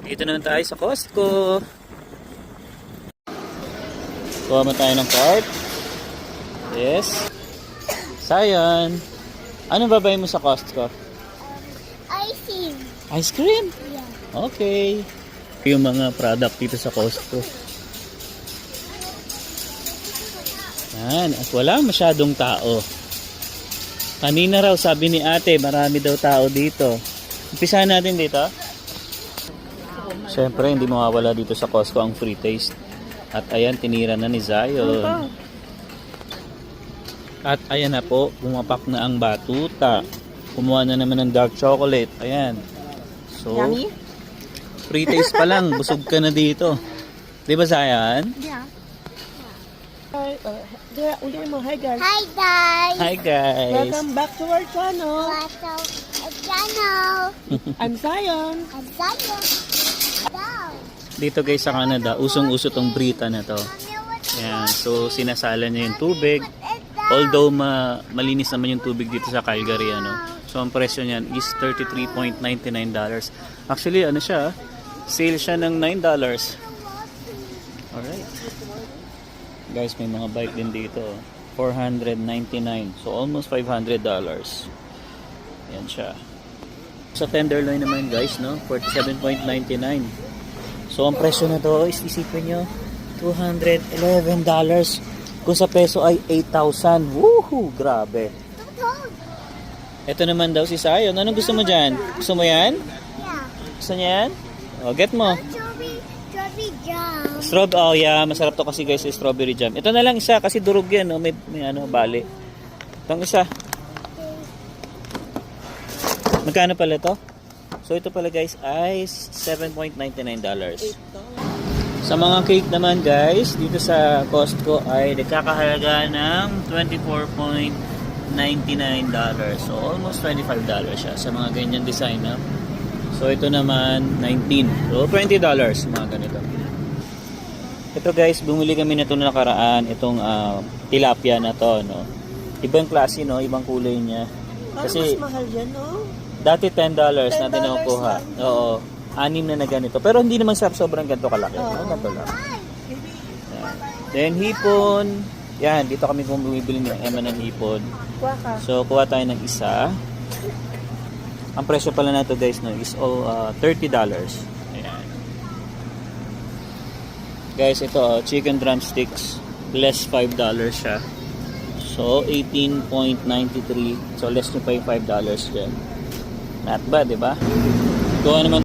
Dito naman tayo sa Costco. Kuha mo tayo ng cart. Yes. Sayon. Anong babayin mo sa Costco? Ice cream. Ice cream? Yeah. Okay. Yung mga product dito sa Costco. Yan. At wala masyadong tao. Kanina raw sabi ni ate, marami daw tao dito. Umpisahan natin dito. Siyempre, hindi mawawala dito sa Costco ang free taste. At ayan, tinira na ni Zion. At ayan na po, bumapak na ang batuta. Kumuha na naman ng dark chocolate. Ayan. So, Yummy? free taste pa lang, busog ka na dito. Di ba, Zion? Yeah. Hi, ulit mo. Hi guys. Hi guys. Hi, guys. Welcome back to our channel. What's up? Channel. I'm Zion. I'm Zion. Go. Dito guys sa Canada, usong-uso tong Brita na to. Ayan. So, sinasala niya yung tubig. Although malinis naman yung tubig dito sa Calgary, ano. So ang presyo niyan is $33.99. Actually, ano siya, sale siya ng $9. Alright. Guys, may mga bike din dito. $499. So almost $500. Yan siya. Sa tenderloin naman guys, no, $47.99. So ang presyo na to is, isipin nyo, $211. Kung sa peso ay 8,000. Woohoo! Grabe. Ito naman daw si Sayon. Anong gusto mo dyan? Gusto mo yan? Yeah. Gusto niya yan? O, get mo. Strawberry jam. Oh yeah, masarap to kasi guys, strawberry jam. Ito na lang isa kasi durog yan, no? May ano, bali. Itong isa. Magkano pala to? So ito pala guys ay $7.99. Sa mga cake naman guys, dito sa Costco ay nagkakahalaga ng $24.99. So almost $25 siya sa mga ganyan design. Ha? So ito naman $19. So $20 mga ganito. Ito guys, bumili kami na ito nakaraan, itong tilapia na to, no. Ibang klase, no, ibang kulay niya. Kasi mas mahal yan, no? Dati $10 natin nakukuha. Oo. 6 na ganito. Pero hindi naman sobrang ganito kalaki. No, ganito lang. Yan. Then hipon. Yan, dito kami bumibili ng ng hipon. Kuha ka. So kuha tayo ng isa. Ang presyo pala na ito guys, no, is $30. Ayan. Guys, ito chicken drumsticks, less $5 siya. So 18.93. So less nyo pa yung $5 dyan. Not bad, di ba? Kuha naman